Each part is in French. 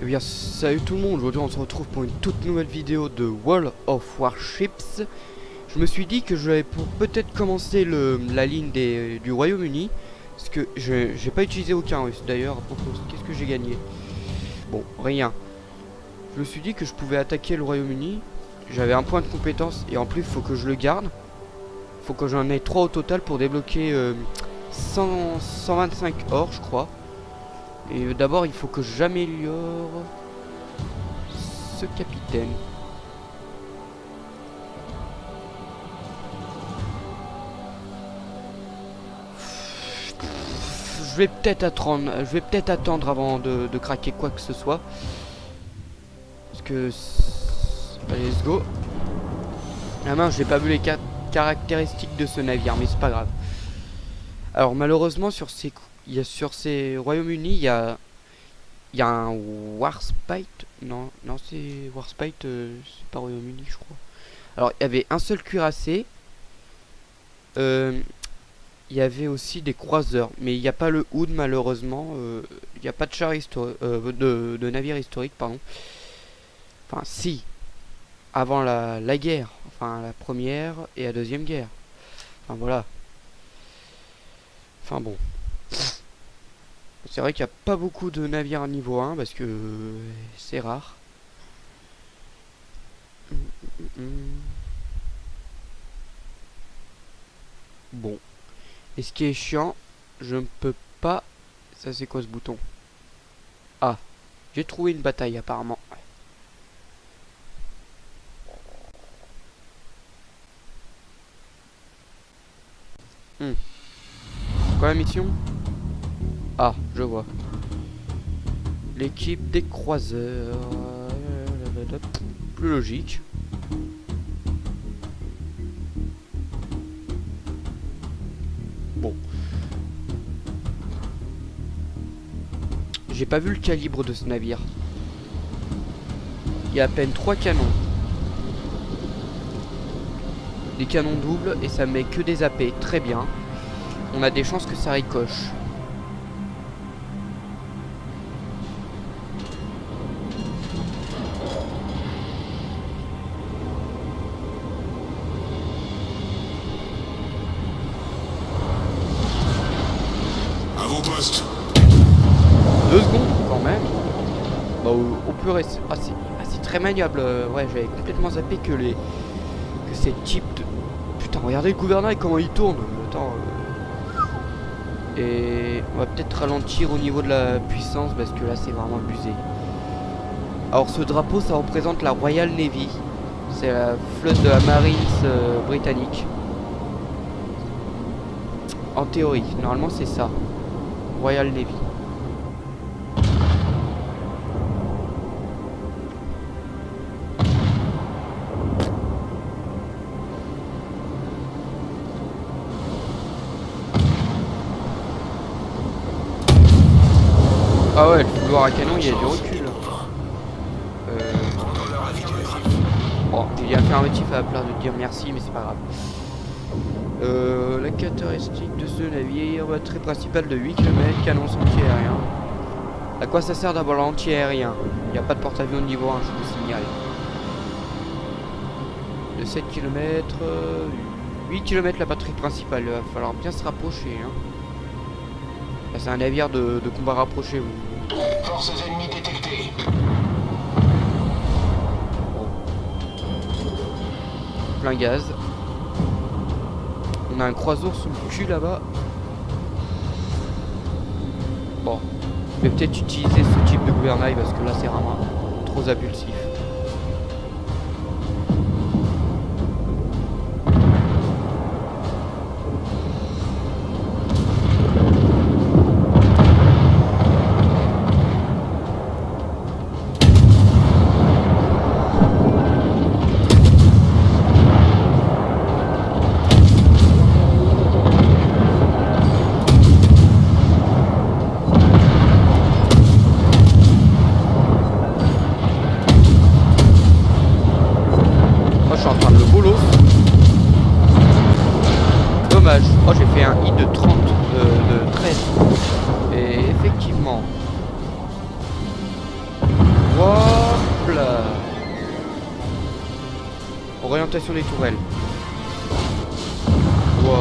Eh bien salut tout le monde, aujourd'hui on se retrouve pour une toute nouvelle vidéo de World of Warships. Je me suis dit que je vais peut-être commencer la ligne du Royaume-Uni. Parce que j'ai pas utilisé aucun russe d'ailleurs. Qu'est-ce que j'ai gagné? Bon, rien. Je me suis dit que je pouvais attaquer le Royaume-Uni. J'avais un point de compétence et en plus il faut que je le garde. Faut que j'en ai 3 au total pour débloquer 125 or je crois. Et d'abord il faut que j'améliore ce capitaine. Je vais peut-être attendre avant de craquer quoi que ce soit. Parce que... Allez, let's go. Ah mince, j'ai pas vu les caractéristiques de ce navire, mais c'est pas grave. Alors malheureusement sur ces Royaumes-Unis, il y a un Warspite. Non, c'est Warspite, c'est pas Royaume-Uni, je crois. Alors il y avait un seul cuirassé. Il y avait aussi des croiseurs, mais il n'y a pas le Hood malheureusement. Il n'y a pas de char de navire historique, pardon. Enfin, si, avant la guerre, enfin la première et la deuxième guerre. Enfin voilà. Enfin bon. C'est vrai qu'il n'y a pas beaucoup de navires à niveau 1 parce que c'est rare. Bon. Et ce qui est chiant, je ne peux pas... Ça c'est quoi ce bouton? Ah, j'ai trouvé une bataille apparemment. Quoi la mission? Ah, je vois. L'équipe des croiseurs. Plus logique. Bon. J'ai pas vu le calibre de ce navire. Il y a à peine 3 canons. Des canons doubles et ça met que des AP. Très bien. On a des chances que ça ricoche. À vos postes. 2 secondes quand même. Bah au plus rester. Ah c'est très maniable. Ouais, j'avais complètement zappé que ces types de... Putain, regardez le gouvernail comment il tourne. Attends. Et on va peut-être ralentir au niveau de la puissance parce que là c'est vraiment abusé. Alors ce drapeau ça représente la Royal Navy. C'est la flotte de la Marines britannique. En théorie, normalement c'est ça. Royal Navy. Ah ouais, le couloir à canon, il y a du recul. Bon, il est affirmatif à la place de dire merci, mais c'est pas grave. La caractéristique de ce navire, batterie principale de 8 km, canon anti-aérien. À quoi ça sert d'avoir l'anti-aérien? Il n'y a pas de porte-avions de niveau 1, je vous signale. De 7 km, 8 km la batterie principale, il va falloir bien se rapprocher. Hein. C'est un navire de combat rapproché. Forces ennemies détectées. Plein gaz. On a un croiseur sous le cul là-bas. Bon, je vais peut-être utiliser ce type de gouvernail parce que là c'est vraiment trop impulsif. Oh, j'ai fait un hit de 30, de 13. Et effectivement, Orientation des tourelles. Wow.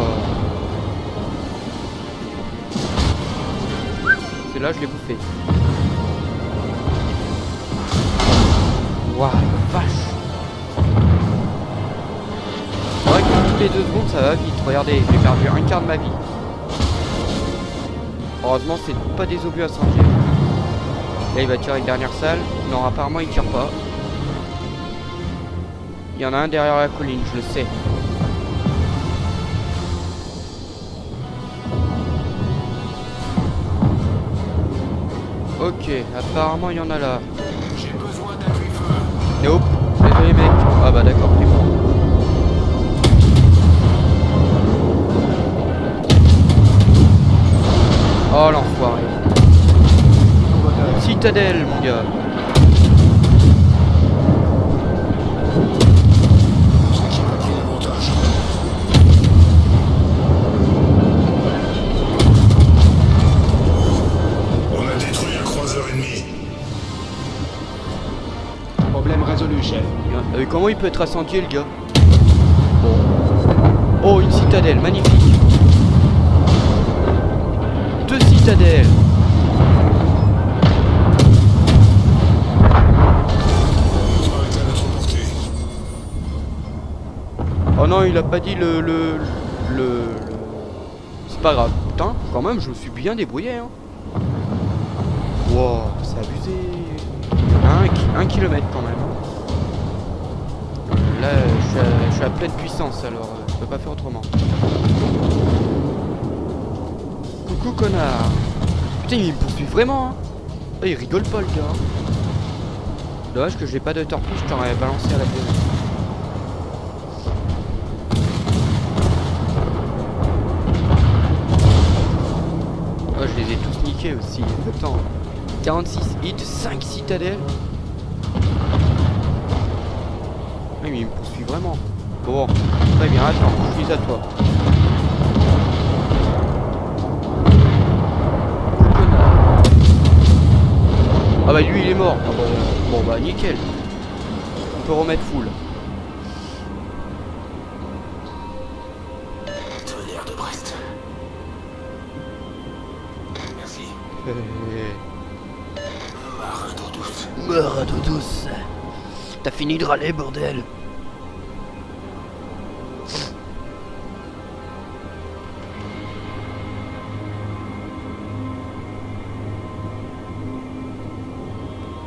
C'est là, je l'ai bouffé. Waouh, vache. C'est vrai que toutes les 2 secondes, ça va vite. Regardez, j'ai perdu un quart de ma vie. Heureusement, c'est pas des obus incendiaires. Là, il va tirer une dernière salle. Non, apparemment, il tire pas. Il y en a un derrière la colline, je le sais. Ok, apparemment, il y en a là. J'ai besoin d'appui-feu. Nope, désolé mec. Ah bah d'accord, c'est bon. Oh l'enfoiré. Citadelle mon gars. Notre équipe a pris l'avantage. On a détruit un croiseur ennemi. Problème résolu, chef. Comment il peut être incendié le gars? Bon. Oh une citadelle, magnifique. 2 citadelles. Victoire est à notre portée. Oh non, il a pas dit le... C'est pas grave. Putain, quand même, je me suis bien débrouillé, hein. Wow, c'est abusé. 1 kilomètre quand même. Là, je suis à pleine puissance, alors je peux pas faire autrement. Coucou, connard. Putain, il me poursuit vraiment, hein. Oh, il rigole pas, le gars. Dommage que j'ai pas de torpille, je t'aurais balancé à la gueule. Oh, je les ai tous niqués aussi. Attends. 46 hits, 5 citadelles. Oui, mais il me poursuit vraiment. Bon, très bien, attends, je suis à toi. Ah bah lui il est mort. Ah bah, bon bah nickel. On peut remettre full. Tonnerre de Brest. Merci. Marin d'eau douce. Meurs à dos douce. T'as fini de râler, bordel.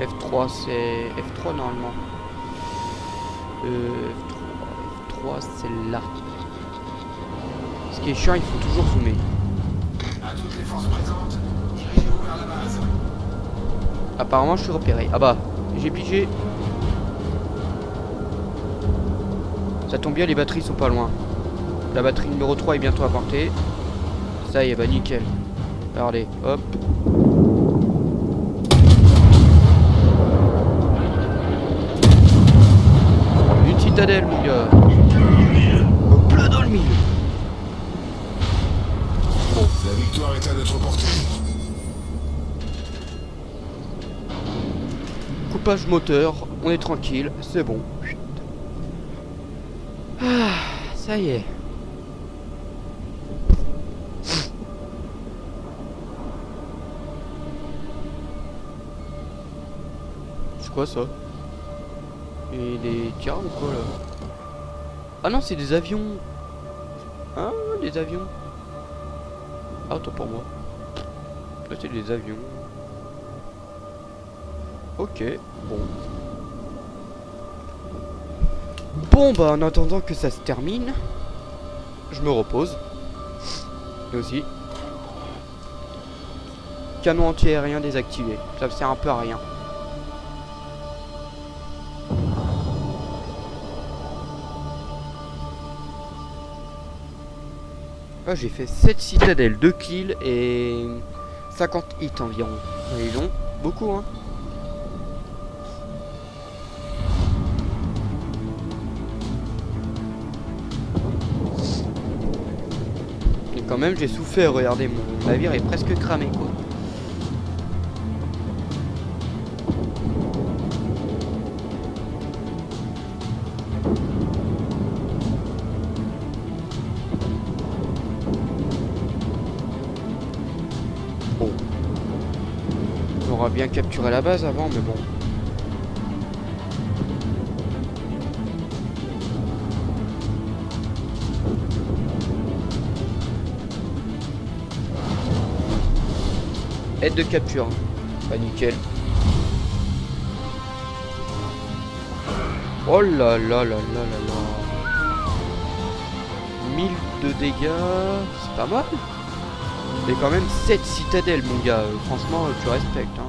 F3 c'est... F3 normalement. F3 c'est là. Ce qui est chiant, il faut toujours zoomer. À toutes les forces présentes, dirigez-vous vers la base. Apparemment je suis repéré. Ah bah, j'ai pigé. Ça tombe bien, les batteries sont pas loin. La batterie numéro 3 est bientôt à portée. Ça y est, bah nickel. Regardez, hop. Une citadelle, mon gars. Au bleu dans le milieu. Bon, la victoire est à notre portée. Coupage moteur, on est tranquille, c'est bon. Ah, ça y est. C'est quoi ça? Et des tirs ou quoi là? Ah non, c'est des avions. Ah, des avions. Ah, autant pour moi. Là, c'est des avions. Ok, bon. Bon, bah, en attendant que ça se termine, je me repose. Et aussi, canon anti-aérien désactivé. Ça me sert un peu à rien. Ah, j'ai fait 7 citadelles, 2 kills et 50 hits environ. Ils ont beaucoup, hein. Et quand même, j'ai souffert. Regardez, mon navire est presque cramé, quoi. aura bien capturé la base avant, mais bon. Aide de capture. Hein. Bah nickel. Oh là là là là là là. 1000 de dégâts. C'est pas mal. Et quand même 7 citadelles mon gars. Franchement tu respectes hein.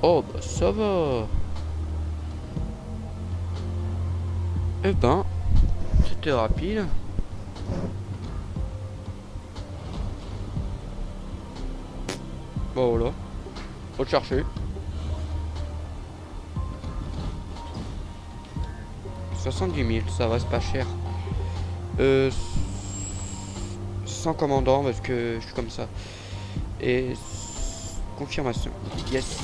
Oh bah ça va. Eh ben, c'était rapide. Bon voilà, faut le chercher. 70 000, ça reste pas cher. Sans commandant parce que je suis comme ça. Et confirmation. Yes.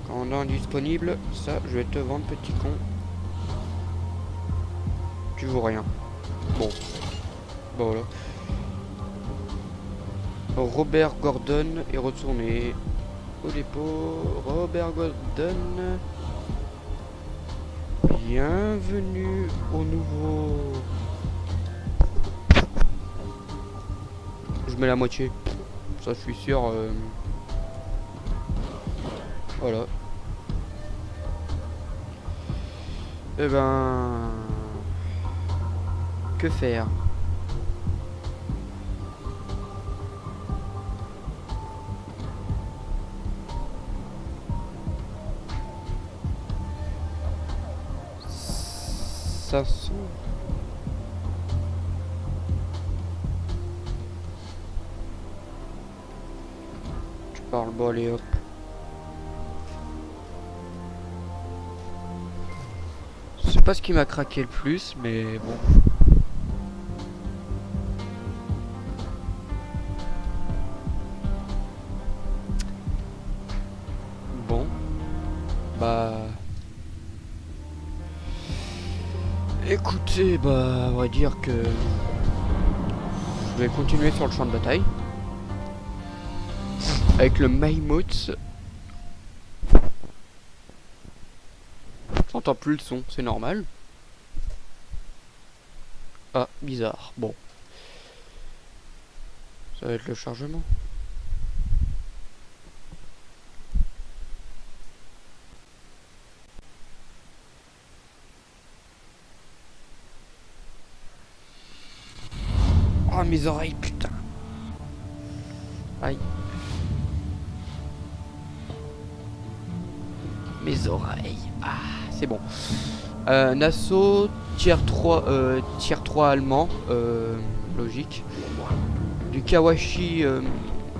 Commandant disponible. Ça, je vais te vendre, petit con. Tu vaux rien. Bon. Bon voilà. Robert Gordon est retourné au dépôt. Robert Gordon. Bienvenue au nouveau. Je mets la moitié. Ça, je suis sûr. Voilà. Eh ben... Que faire? Ça sent... Tu parles, bon allez hop. C'est pas ce qui m'a craqué le plus, mais bon. Bon. Bah... Écoutez, bah, on va dire que... Je vais continuer sur le champ de bataille. Avec le Mammouth. J'entends plus le son, c'est normal. Ah, bizarre. Bon. Ça va être le chargement. Oh, mes oreilles, putain. Aïe. Mes oreilles. Ah, c'est bon. Nassau, tier 3 allemand. Logique. Du Kawashi,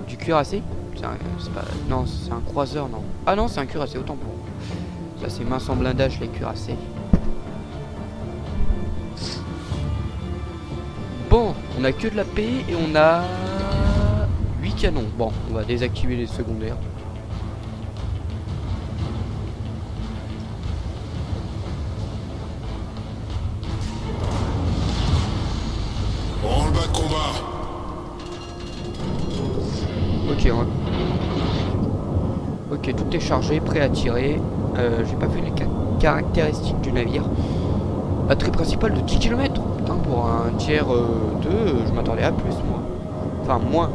du cuirassé. C'est pas, non, c'est un croiseur, non. Ah non, c'est un cuirassé, autant pour. Ça, c'est mince en blindage, les cuirassés. Bon, on a que de la paix et on a 8 canons. Bon, on va désactiver les secondaires. Branle-bas de combat. Ok, ok, tout est chargé, prêt à tirer. J'ai pas vu les caractéristiques du navire. Batterie principale de 10 km. Putain, pour un tiers 2, je m'attendais à plus, moi. Enfin, moins,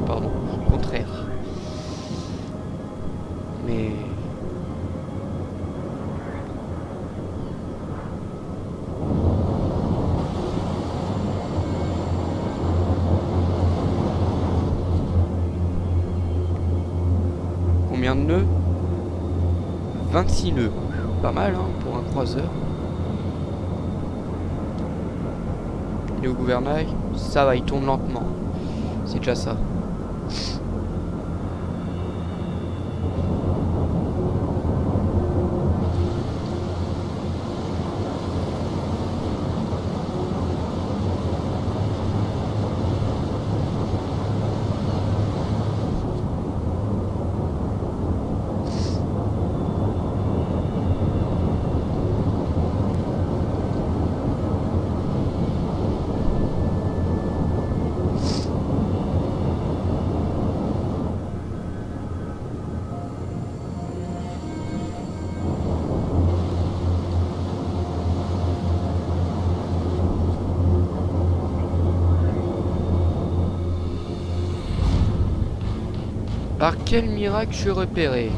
pardon. Au contraire. Mais... Combien de nœuds? 26 nœuds. Pas mal, hein, pour un croiseur. Et au gouvernail, ça va, il tourne lentement. C'est déjà ça. Par quel miracle je suis repéré?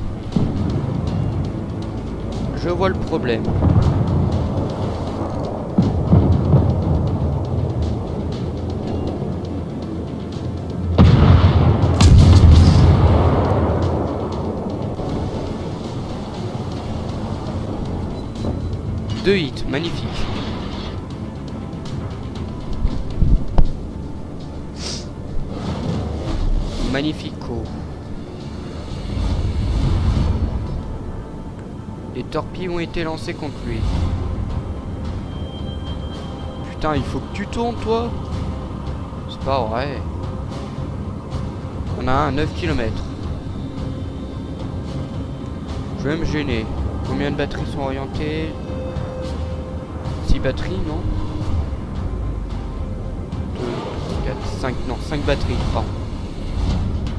Je vois le problème. Deux hits, magnifique. Magnifico. Les torpilles ont été lancées contre lui. Putain, il faut que tu tournes, toi. C'est pas vrai. On a un 9 km. Je vais me gêner. Combien de batteries sont orientées? 6 batteries, non? 2, 4, 5, non, 5 batteries, pardon.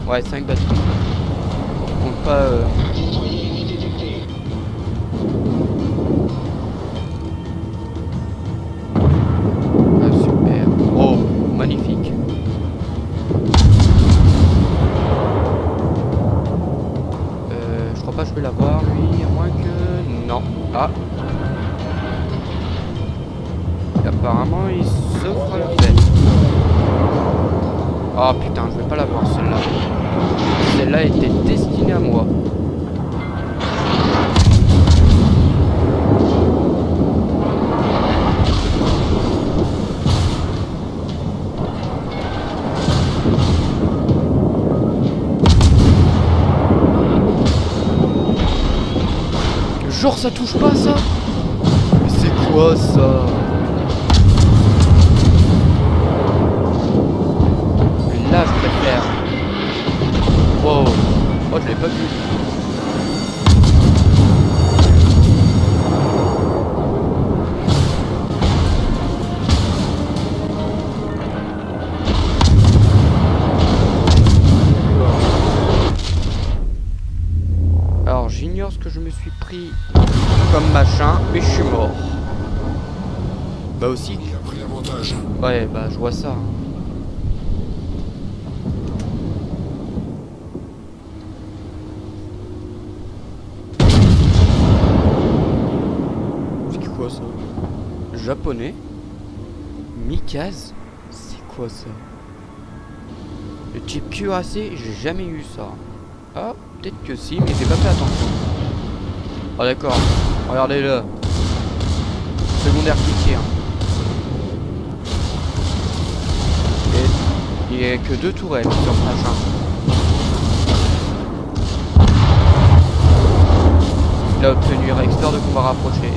Ouais, 5 batteries. On compte pas... Ah, super. Oh, magnifique. Je crois pas que je peux l'avoir, lui, à moins que... Non. Ah. Apparemment, il s'offre à le faire. Oh putain, je vais pas l'avoir celle-là. Celle-là était destinée à moi. Genre ça touche pas ça? Mais c'est quoi ça? Là je préfère. Wow. Oh je l'ai pas vu. Alors j'ignore ce que je me suis pris comme machin, mais je suis mort. Bah aussi. Il a pris l'avantage. Ouais bah je vois ça. Ça japonais Mikaz, c'est quoi ça? Le type cuirassé, j'ai jamais eu ça. Ah, peut-être que si, mais j'ai pas fait attention. Ah d'accord, regardez-le. Secondaire qui tire. Et il n'y a que 2 tourelles sur ce machin. Il a obtenu un expert de combat rapproché.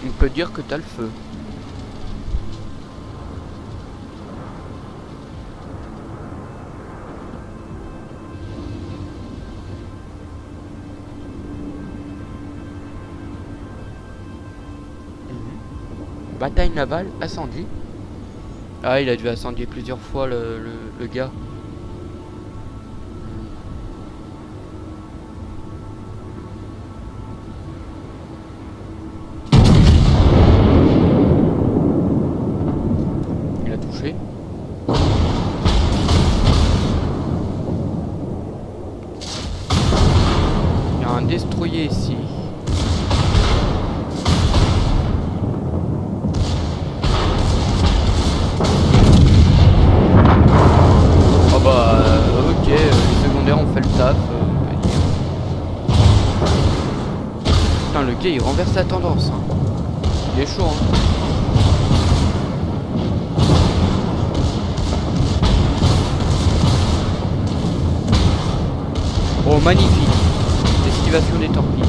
On peut dire que t'as le feu. Bataille navale, incendie. Ah, il a dû incendier plusieurs fois le gars. Il a touché. Il y a un destroyer ici. Ok, les secondaires ont fait le taf. Putain, le gars il renverse la tendance. Hein. Il est chaud. Hein. Oh, magnifique. Esquivation des torpilles.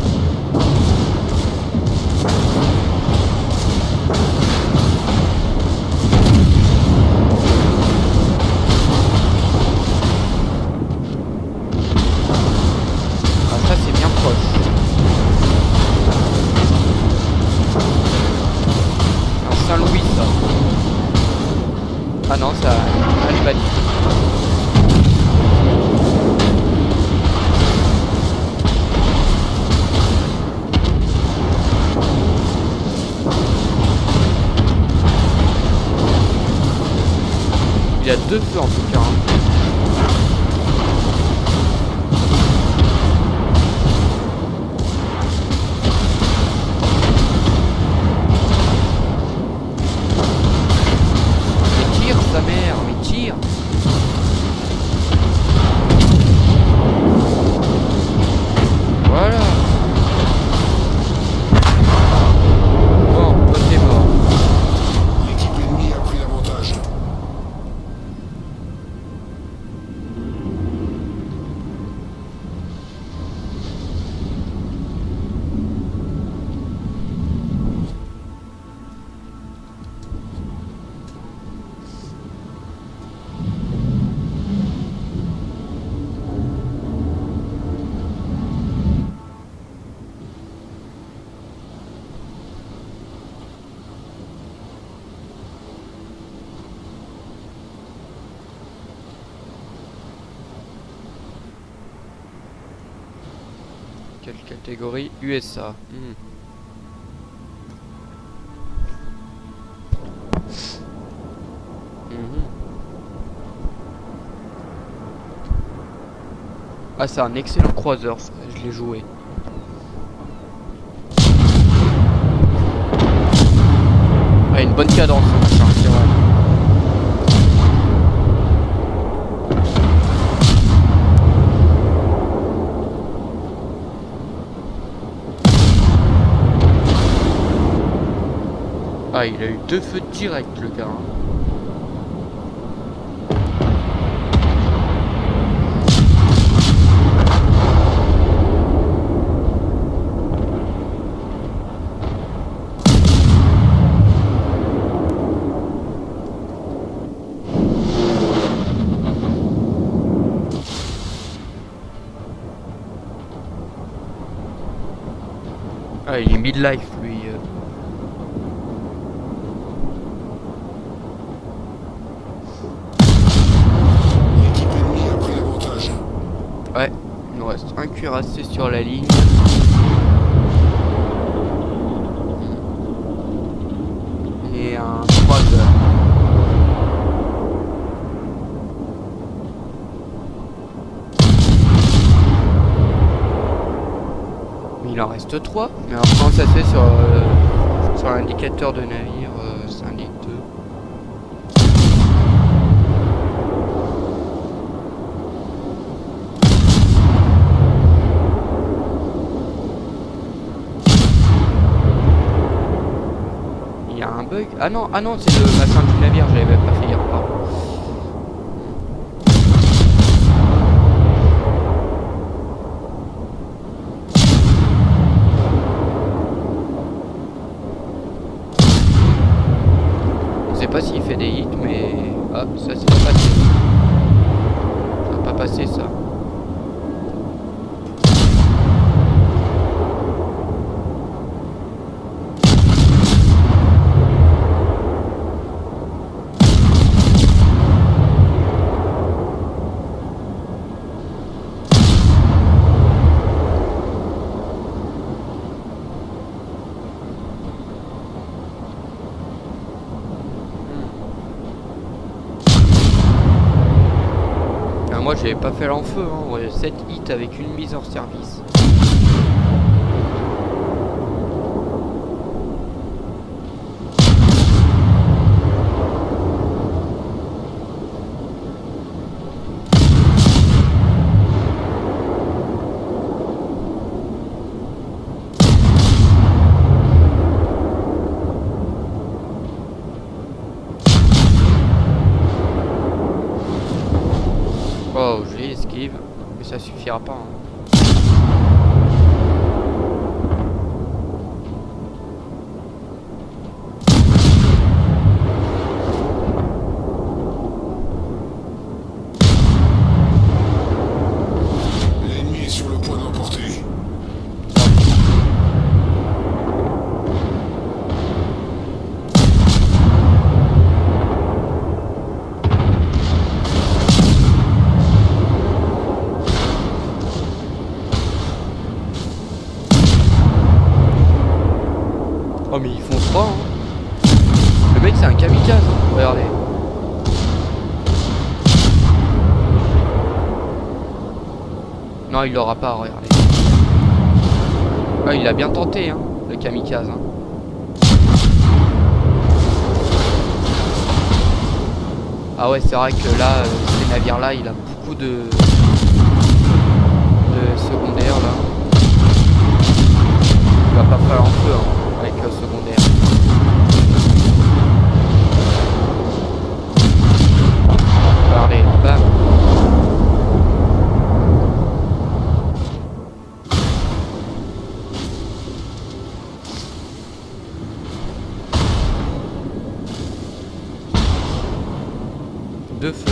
Ah, ça c'est bien proche. Un Saint-Louis ça. Ah non, ça... Allez, vas-y. Il y a deux feux en tout cas. Hein. Mais tire sa mère, mais tire. Voilà. Bon, toi t'es mort. L'équipe ennemie a pris l'avantage. Quelle catégorie? USA. Ah, c'est un excellent croiseur, ça. Je l'ai joué. Ah, une bonne cadence, ça, c'est vrai. Ah, il a eu deux feux directs, le gars. Hein. Ah, il est mid-life, lui. L'équipe ennemie a pris l'avantage. Ouais, il nous reste un cuirassé sur la ligne. Et un croiseur. Il en reste 3, mais alors quand ça se fait sur l'indicateur de navire, ça indique 2. Il y a un bug. Ah non, c'est le machin du navire, j'avais même pas fait gaffe. Pardon. Je sais pas s'il fait des hits, mais... Ah, ça c'est pas passé. Ça va pas passer, ça. Moi j'avais pas fait l'enfeu, hein. Ouais, 7 hits avec une mise hors service. Oh, j'ai esquive, mais ça suffira pas. Hein. Le mec c'est un kamikaze, regardez. Non, il l'aura pas, regardez. Ah, il a bien tenté, hein, le kamikaze. Hein. Ah ouais, c'est vrai que là, ces navires-là, il a beaucoup de secondaires, là. Il va pas falloir en feu, hein, avec le secondaire. Regardez, bam. De feu.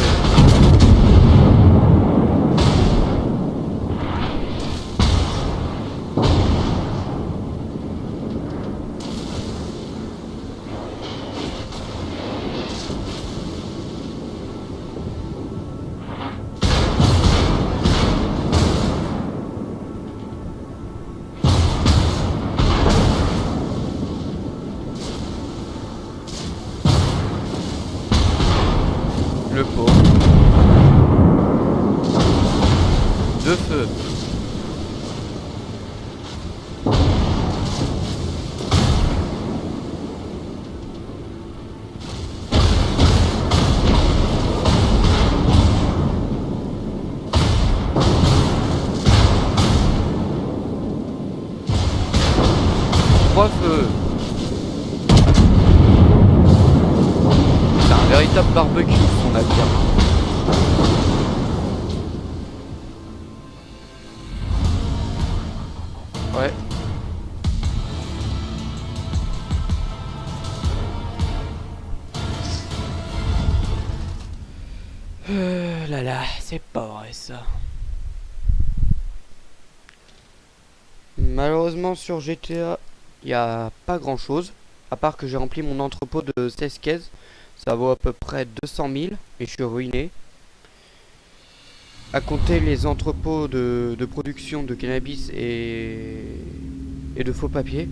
Le pot. De feu. Trois feux. C'est un véritable barbecue son navire. Ouais. Là là, c'est pas vrai ça. Malheureusement sur GTA, il n'y a pas grand chose. À part que j'ai rempli mon entrepôt de 16 caisses. Ça vaut à peu près 200 000 et je suis ruiné. À compter les entrepôts de production de cannabis et de faux papiers.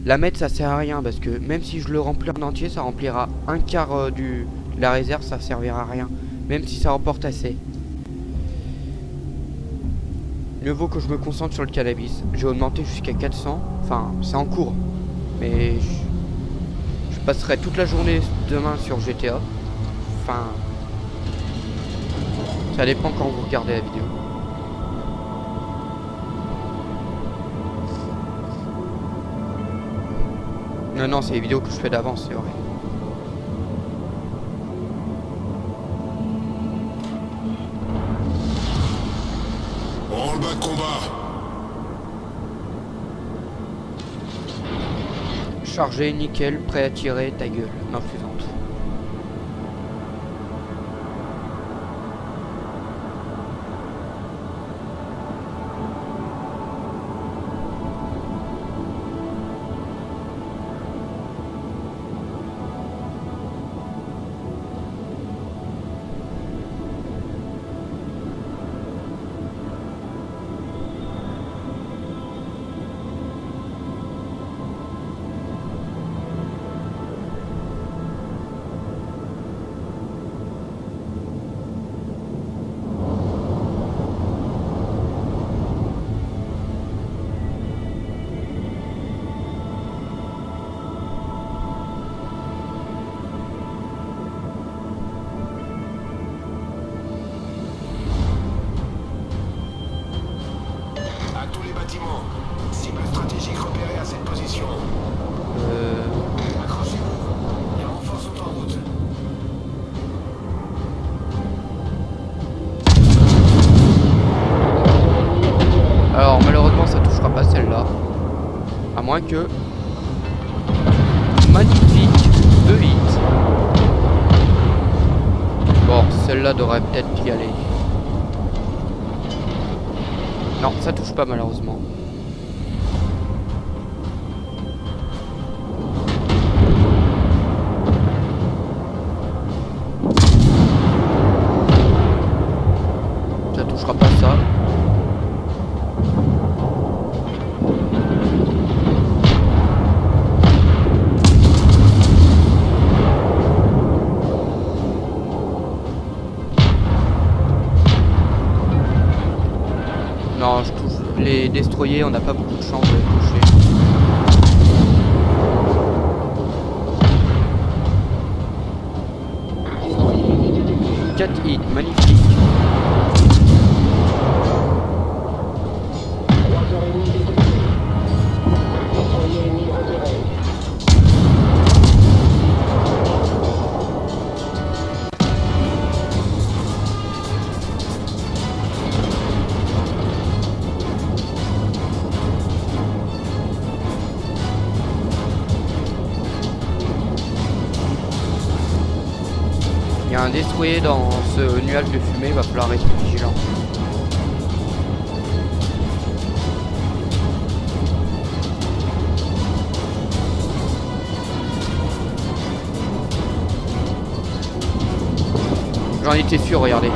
La mettre ça sert à rien parce que même si je le remplis en entier, ça remplira un quart de la réserve, ça servira à rien. Même si ça remporte assez. Mieux vaut que je me concentre sur le cannabis. J'ai augmenté jusqu'à 400. Enfin, c'est en cours. Mais je passerai toute la journée demain sur GTA. Enfin, ça dépend quand vous regardez la vidéo. Non, c'est les vidéos que je fais d'avance, c'est vrai. Branle-bas de combat. Chargé, nickel, prêt à tirer, ta gueule. Non, plaisante. Cible stratégique repérée à cette position. Accrochez-vous. Les renforts sont en route. Alors malheureusement ça touchera pas celle-là. À moins que... Magnifique 2 hits. Bon, celle-là devrait peut-être y aller. Non, ça touche pas malheureusement. Ça touchera pas ça. destroyer, on n'a pas beaucoup de chance de les toucher. 4 hits, magnifique. Il y a un destroyer dans ce nuage de fumée, il va falloir rester vigilant. J'en étais sûr, regardez.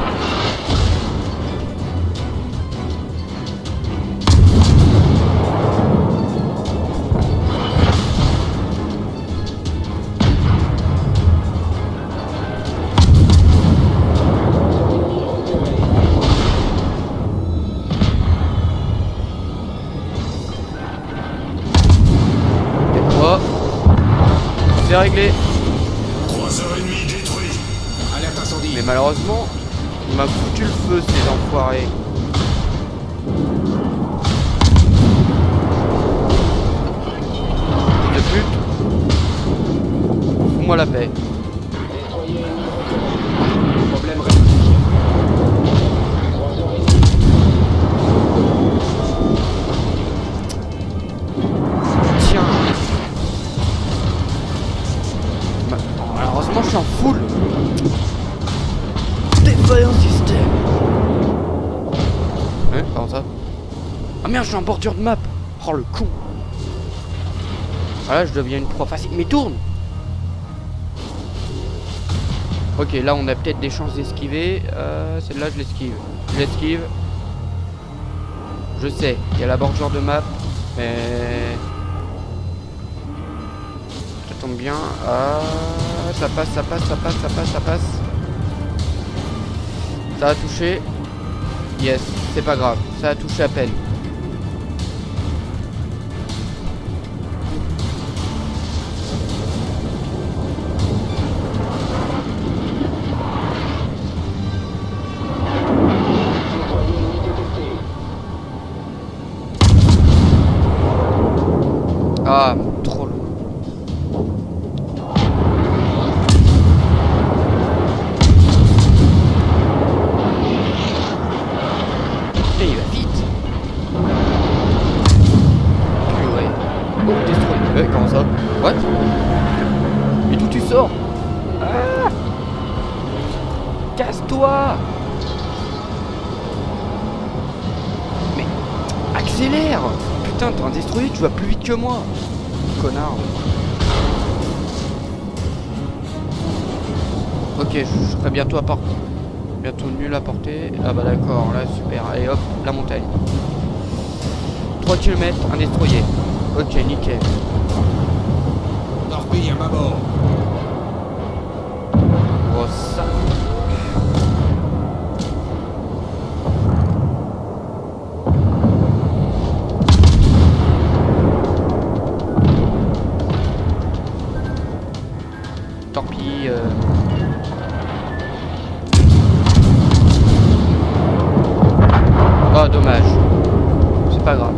C'est réglé. 3h30 détruit. Alerte incendie. Mais malheureusement, il m'a foutu le feu ces enfoirés. De pute. Fous-moi la paix. Problème résolu. Tiens. Malheureusement, je suis en full. Défaillant système. Hein, comment ça? Ah merde, je suis en bordure de map. Oh le con. Voilà, je deviens une proie facile. Mais tourne. Ok, là on a peut-être des chances d'esquiver. Celle-là, je l'esquive. Je l'esquive. Je sais, il y a la bordure de map. Mais... ça tombe bien. Ah, ça passe, ça passe, ça passe, ça passe, ça passe. Ça a touché. Yes, c'est pas grave. Ça a touché à peine. Ah, trop loin. Et il va vite. Purée. Oh, destroy. Comment ça? What? Et d'où tu sors? Ah! Casse-toi! Mais accélère! Putain, t'es un destroyer, tu vas plus vite que moi. Connard. Ok, je serai bientôt à portée. Bientôt nul à portée. Ah bah d'accord, là super. Allez hop, la montagne. 3 km, un destroyer. Ok, nickel. Torpille à bâbord. Oh ça. Torpille. Oh dommage. C'est pas grave.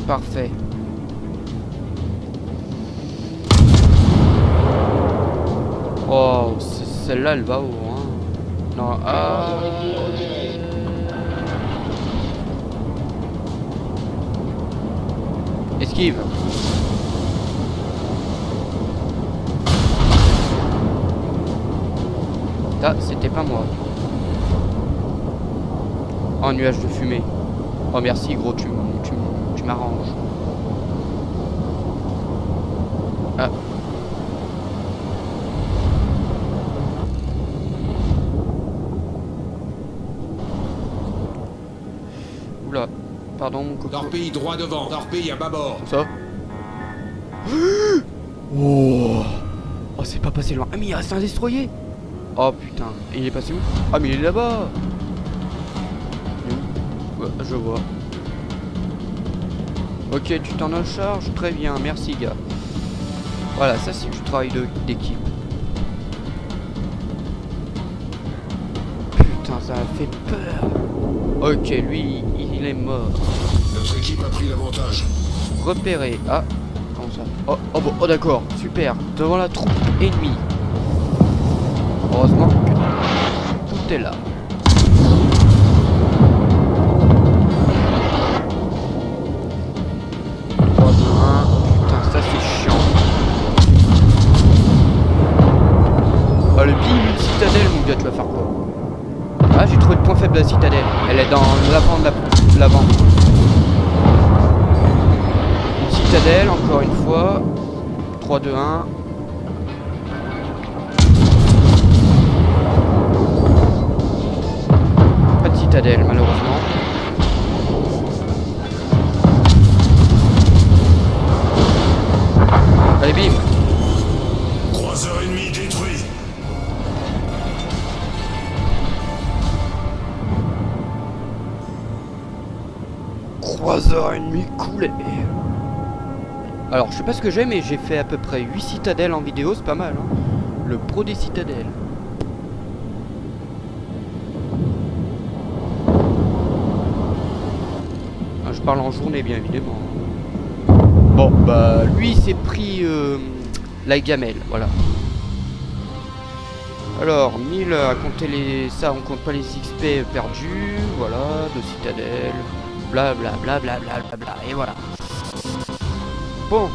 Parfait. Oh, celle-là elle va haut hein. Non, ah. Esquive. Ah, c'était pas moi. Oh, nuage de fumée. Oh, merci, gros, tu m'arranges. Ah. Oula. Pardon, mon coco. Torpille droit devant. Torpille à bâbord. Ça. Oh. Oh, c'est pas passé loin. Ah, mais il reste un destroyer. Oh putain, et il est passé où? Ah mais il est là-bas. Il est où? Ouais, je vois. Ok, tu t'en en charges, très bien, merci gars. Voilà, ça c'est du travail d'équipe. Putain, ça a fait peur. Ok, lui, il est mort. Notre équipe a pris l'avantage. Repéré. Ah, comment ça? Oh, oh bon, oh d'accord, super. Devant la troupe ennemie. Heureusement que tout est là. Putain, ça c'est chiant. Oh le bim, une citadelle, mon gars, tu vas faire quoi? Ah, j'ai trouvé le point faible de la citadelle. Elle est dans l'avant de l'avant. Une citadelle, encore une fois. 3, 2, 1. Pas de citadelle, malheureusement. Allez, bim. Croiseur ennemi détruit. Croiseur ennemi coulé. Alors, je sais pas ce que j'ai, mais j'ai fait à peu près 8 citadelles en vidéo, c'est pas mal. Hein. Le pro des citadelles. Ah, je parle en journée, bien évidemment. Bon, bah, lui, il s'est pris la gamelle, voilà. Alors, 1000 à compter les... Ça, on compte pas les XP perdus. Voilà, de citadelles. Blablabla, blablabla, et voilà. Bon,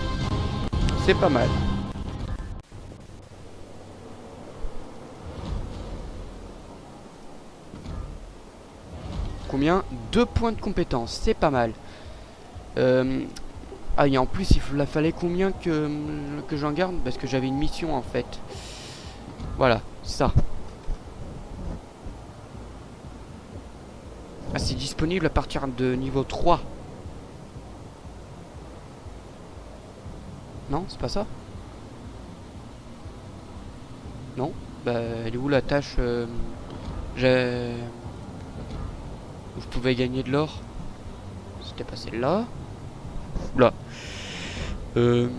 c'est pas mal. Combien? 2 points de compétence, c'est pas mal. Ah, et en plus, il fallait combien que j'en garde? Parce que j'avais une mission en fait. Voilà, ça. Ah, c'est disponible à partir de niveau 3. Non, c'est pas ça? Non? Bah, elle est où la tâche où je pouvais gagner de l'or? C'était pas celle-là. Là. Aucune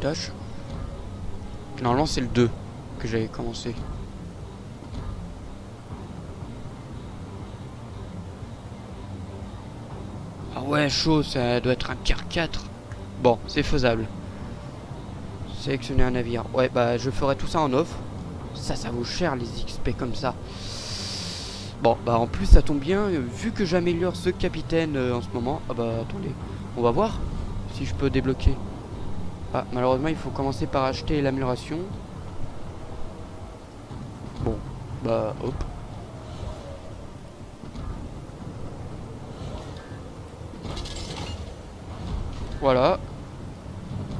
tâche. Normalement, c'est le 2 que j'avais commencé. Ah ouais, chaud, ça doit être un tier 4. Bon, c'est faisable. Sélectionner un navire. Ouais, bah je ferai tout ça en offre. Ça vaut cher les XP comme ça. Bon, bah en plus ça tombe bien, vu que j'améliore ce capitaine en ce moment. Ah bah attendez, on va voir si je peux débloquer. Ah, malheureusement il faut commencer par acheter l'amélioration. Bon, bah hop. Voilà.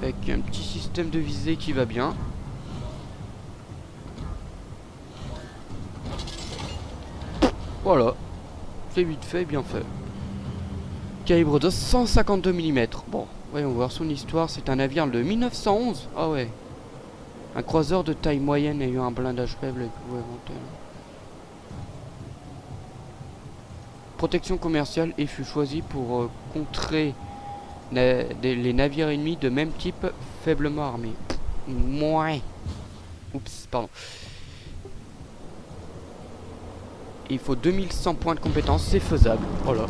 Avec un petit système de visée qui va bien. Voilà. C'est vite fait, bien fait. Calibre de 152 mm. Bon, voyons voir son histoire. C'est un navire de 1911. Ah ouais. Un croiseur de taille moyenne ayant un blindage faible avec pouvoir éventuel. Protection commerciale et fut choisi pour contrer les navires ennemis de même type faiblement armés. Mouais. Oups, pardon. Il faut 2100 points de compétence, c'est faisable. Voilà.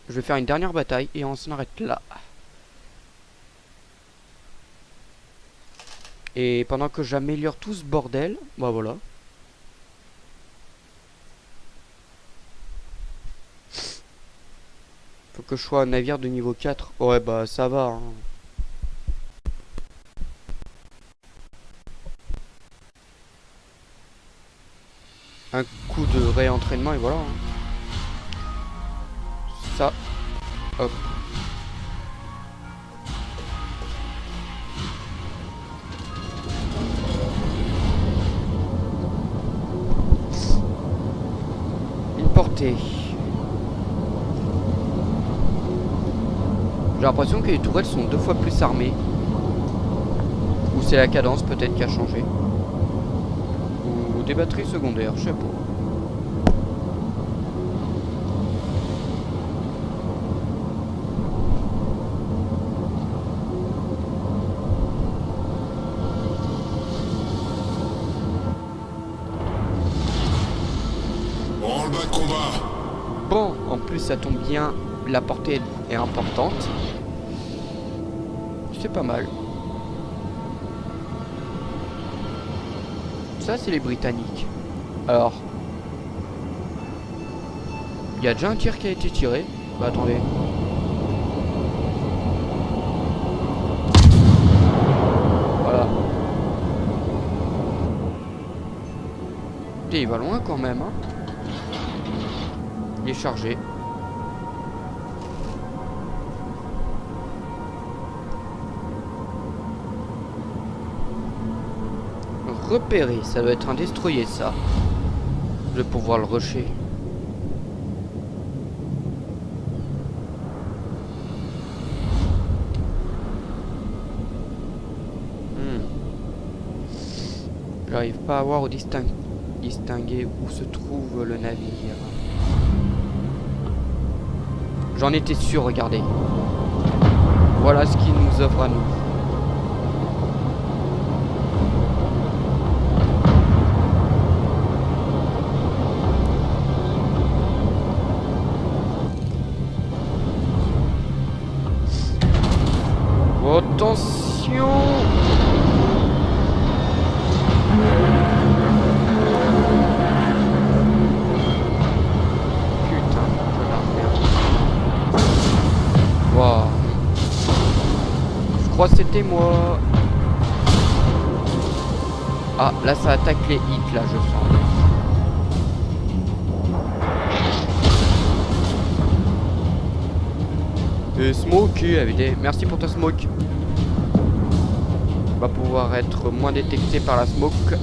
Je vais faire une dernière bataille et on s'en arrête là. Et pendant que j'améliore tout ce bordel, bah voilà. Faut que je sois un navire de niveau 4. Ouais bah ça va hein. Un coup de réentraînement et voilà hein. Ça. Hop. Une portée. l'impression que les tourelles sont 2 fois plus armées. Ou c'est la cadence peut-être qui a changé. Ou des batteries secondaires, je sais pas. Branle-bas de combat. Bon, en plus ça tombe bien, la portée est importante. C'est pas mal. Ça c'est les Britanniques. Alors, il y a déjà un tir qui a été tiré. Bah attendez. Voilà. Et il va loin quand même, hein. Il est chargé. Repérer, ça doit être un destroyer ça. Je vais pouvoir le rusher. J'arrive pas à voir ou distinguer où se trouve le navire. J'en étais sûr, regardez. Voilà ce qu'il nous offre à nous. Attention! Putain, je la remerde. Waouh. Je crois que c'était moi. Ah, là ça attaque les hits, là je sens. Et Smoke, évidemment. Merci pour ta smoke. On va pouvoir être moins détecté par la smoke.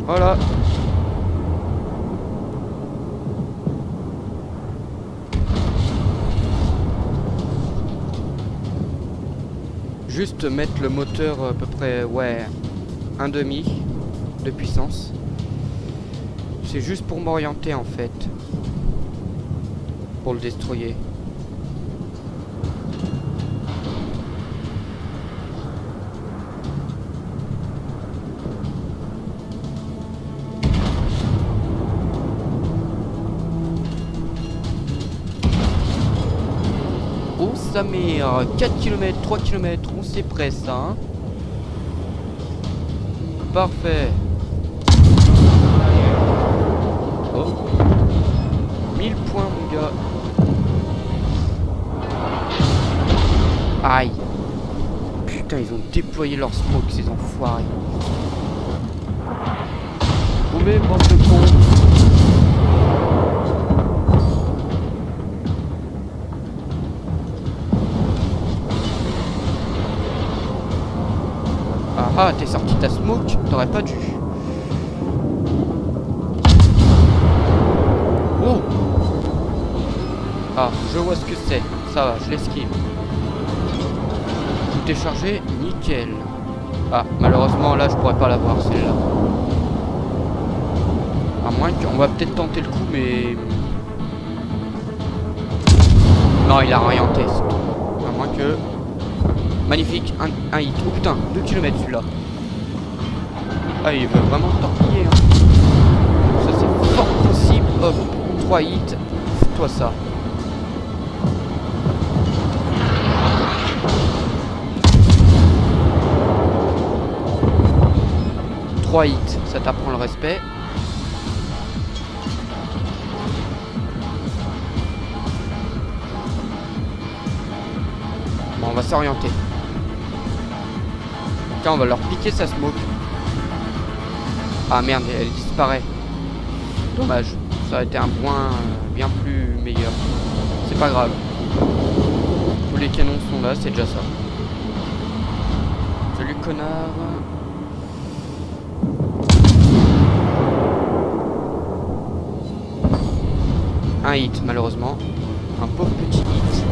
Voilà. Juste mettre le moteur à peu près, ouais, 1,5 de puissance. C'est juste pour m'orienter en fait. Pour le destroyer. Oh ça met 4 km, 3 km, on s'est prêt ça hein. Parfait. Oh 1000 points mon gars. Aïe. Putain ils ont déployé leur smoke ces enfoirés. Ouvez bande de cons. Ah t'es sorti ta smoke, t'aurais pas dû. Oh. Ah je vois ce que c'est. Ça va, je l'esquive. Tout est chargé, nickel. Ah malheureusement là je pourrais pas l'avoir celle-là. À moins qu'on va peut-être tenter le coup mais... Non il a orienté. À moins que... Magnifique, un hit. Oh putain, 2 km celui-là. Ah il veut vraiment torpiller hein. Ça c'est fort possible. Hop, 3 hits. Fais-toi ça. Hits, ça t'apprend le respect. Bon, on va s'orienter. Tiens, on va leur piquer sa smoke. Ah merde, elle disparaît. Dommage, ça aurait été un point bien plus meilleur. C'est pas grave. Tous les canons sont là, c'est déjà ça. Salut connard. Un hit, malheureusement. Un pauvre petit hit.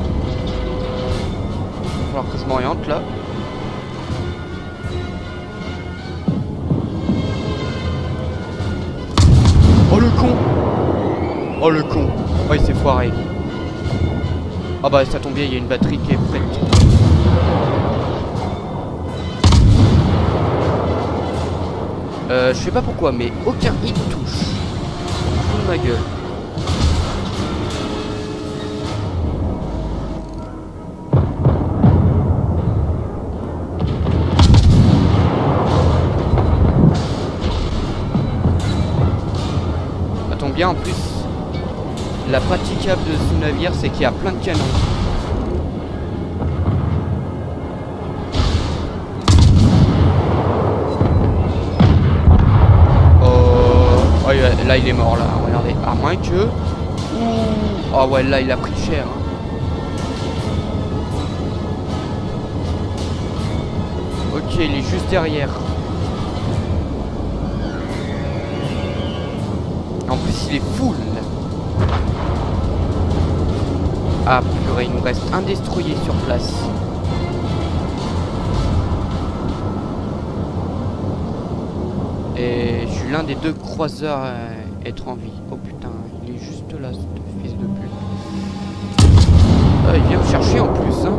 Il va falloir que je m'oriente là. Oh le con! Oh le con! Oh il s'est foiré. Ah bah ça tombe bien, il y a une batterie qui est prête. Je sais pas pourquoi, mais aucun hit touche. Fout de ma gueule. Ça tombe bien en plus. La praticable de ce navire, c'est qu'il y a plein de canons. Oh, là il est mort là, regardez. À moins que... Ouh. Oh ouais, là il a pris cher. Hein. Ok, il est juste derrière. En plus il est full. Ah purée, il nous reste un destroyer sur place. Et je suis l'un des deux croiseurs à être en vie. Oh putain, il est juste là, ce fils de pute. Il vient me chercher en plus, hein.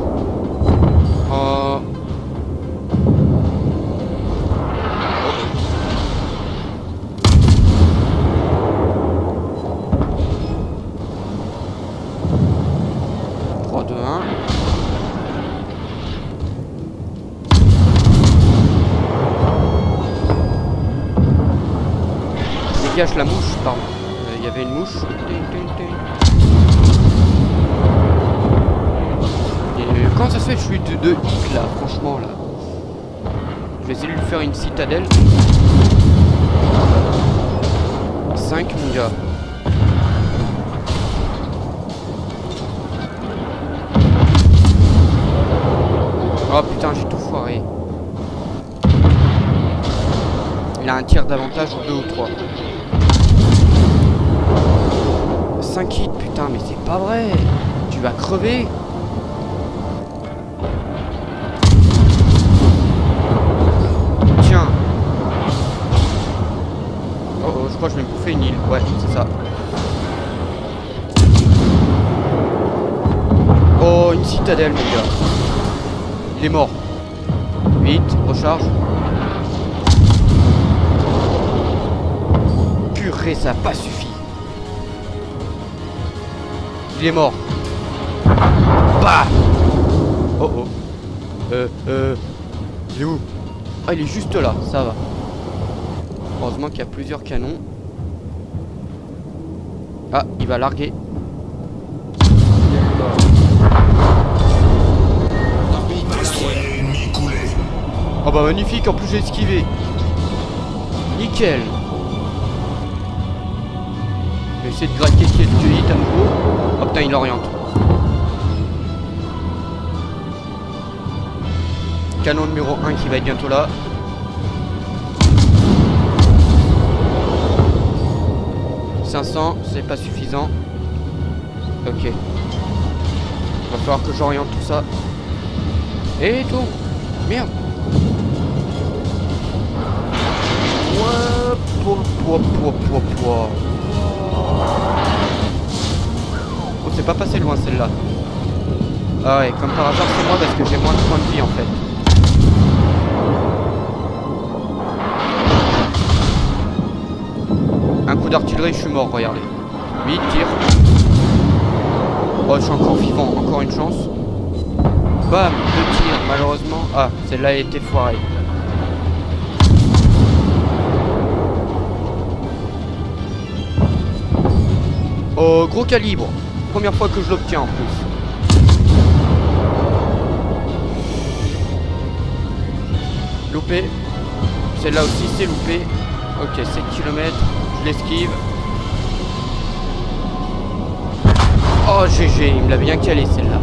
Oh. Dégage la mouche, pardon. Il y avait une mouche. Et comment ça se fait que je suis de hit là, franchement là. Je vais essayer de lui faire une citadelle. 5 mon gars. Oh putain, j'ai tout foiré. Il a un tir d'avantage ou 2 ou 3. 5 hits, putain, mais c'est pas vrai. Tu vas crever. Tiens. Oh oh, je crois que je vais me bouffer une île. Ouais, c'est ça. Oh, une citadelle, mon gars. Il est mort. Vite, recharge. Purée, ça n'a pas suffi. Il est mort. Bah. Oh oh. Il est où? Ah, il est juste là, ça va. Heureusement qu'il y a plusieurs canons. Ah, il va larguer. Destroyer ennemi coulé. Oh bah magnifique, en plus j'ai esquivé. Nickel. Je vais essayer de gratter quelques hits à nouveau. Oh putain, il oriente. Canon numéro 1 qui va être bientôt là. « 500, c'est pas suffisant. Ok. Va falloir que j'oriente tout ça. Et tout. Merde. Oh, c'est pas passé loin celle-là. Ah ouais, comme par hasard c'est moi parce que j'ai moins de points de vie en fait. Un coup d'artillerie, je suis mort, regardez. 8 tirs. Oh, je suis encore vivant, encore une chance. Bam, 2 tirs, malheureusement. Ah, celle-là a été foirée. Oh, gros calibre. Première fois que je l'obtiens en plus. Loupé. Celle-là aussi, c'est loupé. Ok, 7 km. Je l'esquive. Oh, GG, il me l'a bien calé celle-là.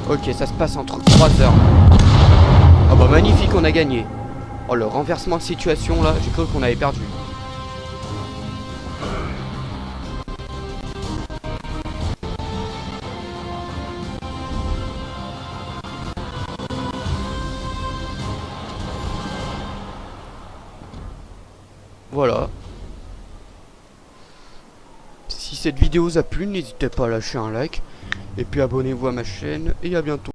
Ok, ça se passe entre 3 heures. Oh bah magnifique, on a gagné. Oh, le renversement de situation là, j'ai cru qu'on avait perdu. Voilà. Si cette vidéo vous a plu, n'hésitez pas à lâcher un like. Et puis abonnez-vous à ma chaîne. Et à bientôt.